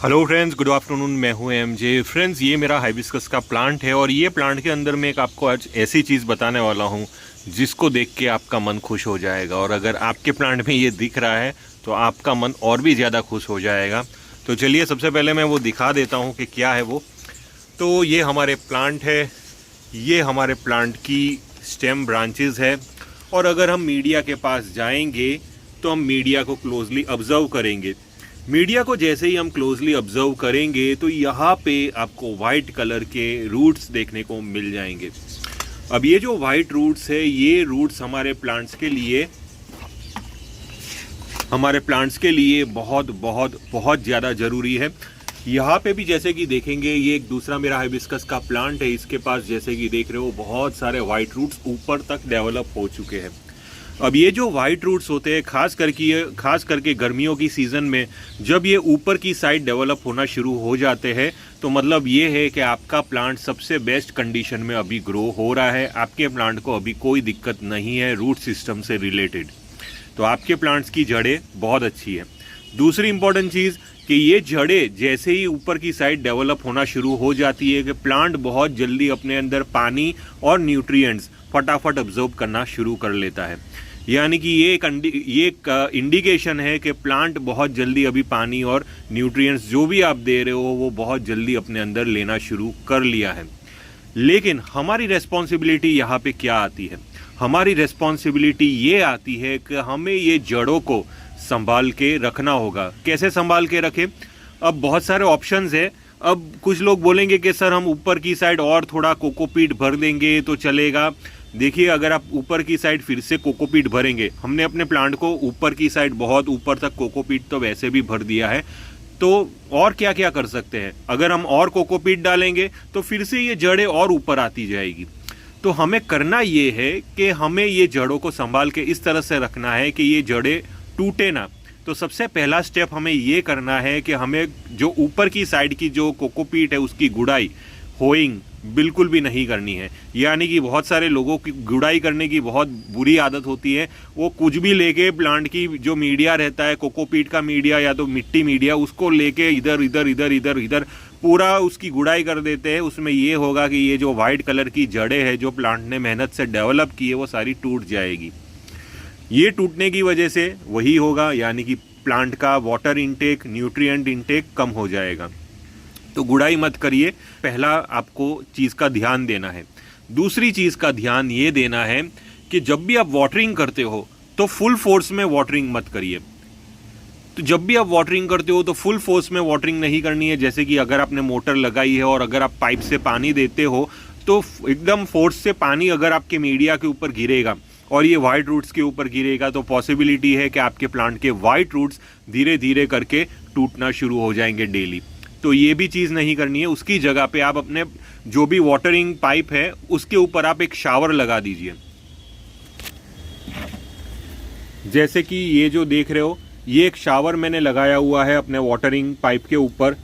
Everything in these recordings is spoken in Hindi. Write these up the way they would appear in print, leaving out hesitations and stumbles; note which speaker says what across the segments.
Speaker 1: Hello friends, good afternoon. मैं हूं एमजे। फ्रेंड्स, ये मेरा हाइबिस्कस का प्लांट है और ये प्लांट के अंदर मैं एक आपको आज ऐसी चीज़ बताने वाला हूं जिसको देख के आपका मन खुश हो जाएगा। और अगर आपके प्लांट में ये दिख रहा है तो आपका मन और भी ज़्यादा खुश हो जाएगा। तो चलिए सबसे पहले मैं वो दिखा देता हूँ कि क्या है वो। तो ये हमारे प्लांट है, ये हमारे प्लांट की स्टेम ब्रांचेस है। और अगर हम मीडिया के पास जाएंगे तो हम मीडिया को क्लोजली ऑब्जर्व करेंगे। मीडिया को जैसे ही हम क्लोजली ऑब्जर्व करेंगे तो यहाँ पे आपको वाइट कलर के रूट्स देखने को मिल जाएंगे। अब ये जो वाइट रूट्स है, ये रूट्स हमारे प्लांट्स के लिए बहुत बहुत बहुत ज़्यादा ज़रूरी है। यहाँ पे भी जैसे कि देखेंगे, ये एक दूसरा मेरा हाइबिस्कस का प्लांट है। इसके पास जैसे कि देख रहे हो बहुत सारे वाइट रूट्स ऊपर तक डेवलप हो चुके हैं। अब ये जो वाइट रूट्स होते हैं, खास करके गर्मियों की सीज़न में जब ये ऊपर की साइड डेवलप होना शुरू हो जाते हैं तो मतलब ये है कि आपका प्लांट सबसे बेस्ट कंडीशन में अभी ग्रो हो रहा है। आपके प्लांट को अभी कोई दिक्कत नहीं है रूट सिस्टम से रिलेटेड। तो आपके प्लांट्स की जड़ें बहुत अच्छी है। दूसरी इंपॉर्टेंट चीज़ कि ये जड़ें जैसे ही ऊपर की साइड डेवलप होना शुरू हो जाती है कि प्लांट बहुत जल्दी अपने अंदर पानी और न्यूट्रिएंट्स फटाफट ऑब्जर्व करना शुरू कर लेता है। यानी कि ये एक इंडिकेशन है कि प्लांट बहुत जल्दी अभी पानी और न्यूट्रिएंट्स जो भी आप दे रहे हो वो बहुत जल्दी अपने अंदर लेना शुरू कर लिया है। लेकिन हमारी रेस्पॉन्सिबिलिटी यहाँ पे क्या आती है? हमारी रेस्पॉन्सिबिलिटी ये आती है कि हमें ये जड़ों को संभाल के रखना होगा। कैसे संभाल के रखें? अब बहुत सारे ऑप्शंस है। अब कुछ लोग बोलेंगे कि सर हम ऊपर की साइड और थोड़ा कोकोपीट भर देंगे तो चलेगा। देखिए, अगर आप ऊपर की साइड फिर से कोकोपीट भरेंगे, हमने अपने प्लांट को ऊपर की साइड बहुत ऊपर तक कोकोपीट तो वैसे भी भर दिया है, तो और क्या क्या कर सकते हैं? अगर हम और कोकोपीट डालेंगे तो फिर से ये जड़ें और ऊपर आती जाएगी। तो हमें करना ये है कि हमें ये जड़ों को संभाल के इस तरह से रखना है कि ये जड़ें टूटे ना। तो सबसे पहला स्टेप हमें ये करना है कि हमें जो ऊपर की साइड की जो कोकोपीट है उसकी गुड़ाई, होइंग बिल्कुल भी नहीं करनी है। यानी कि बहुत सारे लोगों की गुड़ाई करने की बहुत बुरी आदत होती है। वो कुछ भी लेके प्लांट की जो मीडिया रहता है, कोकोपीट का मीडिया या तो मिट्टी मीडिया, उसको लेके इधर इधर इधर इधर इधर पूरा उसकी गुड़ाई कर देते हैं। उसमें ये होगा कि ये जो वाइट कलर की जड़ें हैं जो प्लांट ने मेहनत से डेवलप की है वो सारी टूट जाएगी। ये टूटने की वजह से वही होगा, यानी कि प्लांट का वाटर इनटेक, न्यूट्रिएंट इनटेक कम हो जाएगा। तो गुड़ाई मत करिए, पहला आपको चीज़ का ध्यान देना है। दूसरी चीज़ का ध्यान ये देना है कि जब भी आप वाटरिंग करते हो तो फुल फोर्स में वाटरिंग मत करिए। तो जब भी आप वाटरिंग करते हो तो फुल फोर्स में वाटरिंग नहीं करनी है। जैसे कि अगर आपने मोटर लगाई है और अगर आप पाइप से पानी देते हो तो एकदम फोर्स से पानी अगर आपके मीडिया के ऊपर गिरेगा और ये वाइट रूट्स के ऊपर गिरेगा तो पॉसिबिलिटी है कि आपके प्लांट के वाइट रूट्स धीरे धीरे करके टूटना शुरू हो जाएंगे डेली। तो ये भी चीज़ नहीं करनी है। उसकी जगह पे आप अपने जो भी वाटरिंग पाइप है उसके ऊपर आप एक शावर लगा दीजिए। जैसे कि ये जो देख रहे हो, ये एक शावर मैंने लगाया हुआ है अपने वाटरिंग पाइप के ऊपर।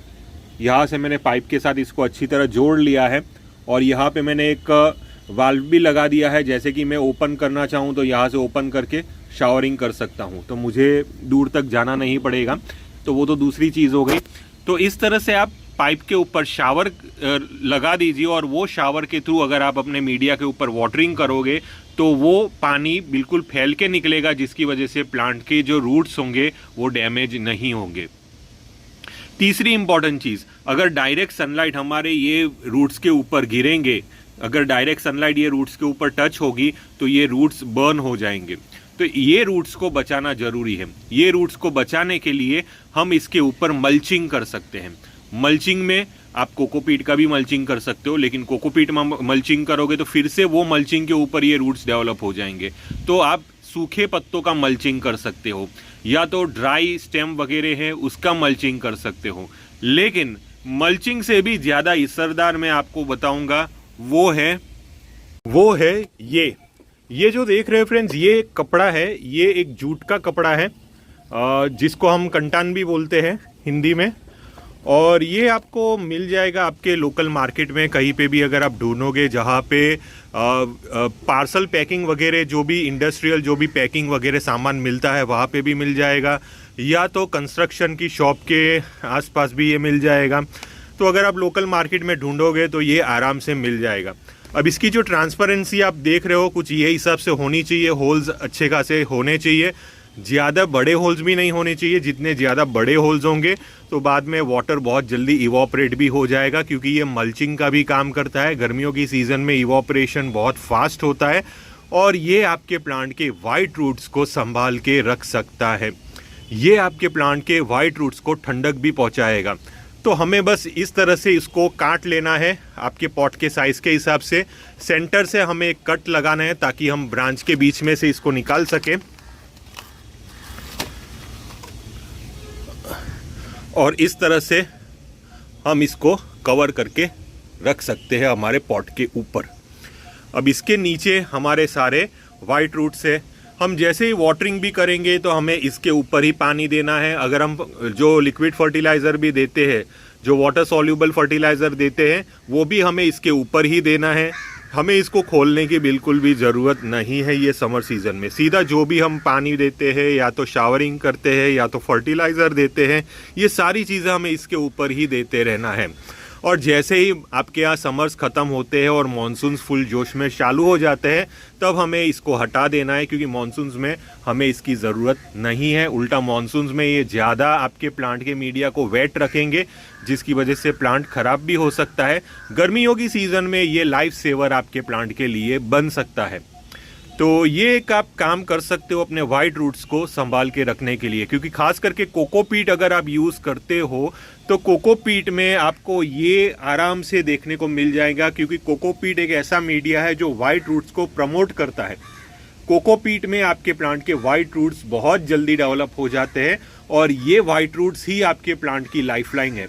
Speaker 1: यहाँ से मैंने पाइप के साथ इसको अच्छी तरह जोड़ लिया है और यहाँ पे मैंने एक वाल्व भी लगा दिया है। जैसे कि मैं ओपन करना चाहूँ तो यहाँ से ओपन करके शावरिंग कर सकता हूँ, तो मुझे दूर तक जाना नहीं पड़ेगा। तो वो तो दूसरी चीज़ हो गई। तो इस तरह से आप पाइप के ऊपर शावर लगा दीजिए और वो शावर के थ्रू अगर आप अपने मीडिया के ऊपर वाटरिंग करोगे तो वो पानी बिल्कुल फैल के निकलेगा, जिसकी वजह से प्लांट के जो रूट्स होंगे वो डैमेज नहीं होंगे। तीसरी इंपॉर्टेंट चीज़, अगर डायरेक्ट सनलाइट हमारे ये रूट्स के ऊपर गिरेंगे, अगर डायरेक्ट सनलाइट ये रूट्स के ऊपर टच होगी तो ये रूट्स बर्न हो जाएंगे। तो ये रूट्स को बचाना जरूरी है। ये रूट्स को बचाने के लिए हम इसके ऊपर मल्चिंग कर सकते हैं। मल्चिंग में आप कोकोपीट का भी मल्चिंग कर सकते हो, लेकिन कोकोपीट में मल्चिंग करोगे तो फिर से वो मल्चिंग के ऊपर ये रूट्स डेवलप हो जाएंगे। तो आप सूखे पत्तों का मल्चिंग कर सकते हो या तो ड्राई स्टेम वगैरह है उसका मल्चिंग कर सकते हो। लेकिन मल्चिंग से भी ज़्यादा असरदार मैं आपको बताऊंगा वो है ये जो देख रहे हो फ्रेंड्स, ये एक कपड़ा है, ये एक जूट का कपड़ा है जिसको हम कंटान भी बोलते हैं हिंदी में। और ये आपको मिल जाएगा आपके लोकल मार्केट में कहीं पे भी अगर आप ढूंढोगे, जहाँ पे पार्सल पैकिंग वगैरह जो भी इंडस्ट्रियल जो भी पैकिंग वगैरह सामान मिलता है वहाँ पे भी मिल जाएगा। या तो कंस्ट्रक्शन की शॉप के आसपास भी ये मिल जाएगा। तो अगर आप लोकल मार्केट में ढूंढोगे तो ये आराम से मिल जाएगा। अब इसकी जो ट्रांसपेरेंसी आप देख रहे हो कुछ ये हिसाब से होनी चाहिए, होल्स अच्छे खासे होने चाहिए, ज़्यादा बड़े होल्स भी नहीं होने चाहिए। जितने ज़्यादा बड़े होल्स होंगे तो बाद में वाटर बहुत जल्दी इवॉपरेट भी हो जाएगा, क्योंकि ये मल्चिंग का भी काम करता है। गर्मियों की सीज़न में इवॉपरेशन बहुत फास्ट होता है और ये आपके प्लांट के वाइट रूट्स को संभाल के रख सकता है। ये आपके प्लांट के वाइट रूट्स को ठंडक भी पहुंचाएगा। तो हमें बस इस तरह से इसको काट लेना है आपके पॉट के साइज़ के हिसाब से। सेंटर से हमें एक कट लगाना है ताकि हम ब्रांच के बीच में से इसको निकाल सकें और इस तरह से हम इसको कवर करके रख सकते हैं हमारे पॉट के ऊपर। अब इसके नीचे हमारे सारे वाइट रूट्स है। हम जैसे ही वाटरिंग भी करेंगे तो हमें इसके ऊपर ही पानी देना है। अगर हम जो लिक्विड फर्टिलाइज़र भी देते हैं, जो वाटर सॉल्यूबल फर्टिलाइज़र देते हैं, वो भी हमें इसके ऊपर ही देना है। हमें इसको खोलने की बिल्कुल भी ज़रूरत नहीं है। ये समर सीज़न में सीधा जो भी हम पानी देते हैं, या तो शावरिंग करते हैं या तो फर्टिलाइज़र देते हैं, ये सारी चीज़ें हमें इसके ऊपर ही देते रहना है। और जैसे ही आपके यहाँ समर्स ख़त्म होते हैं और मानसून्स फुल जोश में चालू हो जाते हैं तब हमें इसको हटा देना है, क्योंकि मानसून्स में हमें इसकी ज़रूरत नहीं है। उल्टा मानसून्स में ये ज़्यादा आपके प्लांट के मीडिया को वेट रखेंगे, जिसकी वजह से प्लांट ख़राब भी हो सकता है। गर्मियों की सीज़न में ये लाइफ सेवर आपके प्लांट के लिए बन सकता है। तो ये एक आप काम कर सकते हो अपने वाइट रूट्स को संभाल के रखने के लिए, क्योंकि खास करके कोकोपीट अगर आप यूज़ करते हो तो कोकोपीट में आपको ये आराम से देखने को मिल जाएगा, क्योंकि कोकोपीट एक ऐसा मीडिया है जो वाइट रूट्स को प्रमोट करता है। कोकोपीट में आपके प्लांट के वाइट रूट्स बहुत जल्दी डेवलप हो जाते हैं और ये वाइट रूट्स ही आपके प्लांट की लाइफलाइन है।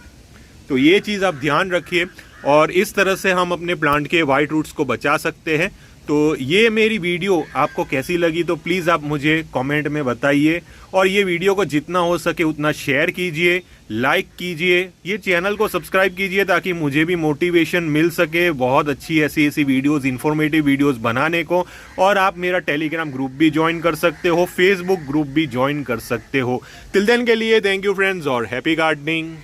Speaker 1: तो ये चीज़ आप ध्यान रखिए और इस तरह से हम अपने प्लांट के वाइट रूट्स को बचा सकते हैं। तो ये मेरी वीडियो आपको कैसी लगी तो प्लीज़ आप मुझे कमेंट में बताइए, और ये वीडियो को जितना हो सके उतना शेयर कीजिए, लाइक कीजिए, ये चैनल को सब्सक्राइब कीजिए ताकि मुझे भी मोटिवेशन मिल सके बहुत अच्छी ऐसी वीडियोस, इन्फॉर्मेटिव वीडियोस बनाने को। और आप मेरा टेलीग्राम ग्रुप भी ज्वाइन कर सकते हो, फेसबुक ग्रुप भी ज्वाइन कर सकते हो। टिल देन के लिए थैंक यू फ्रेंड्स और हैप्पी गार्डनिंग।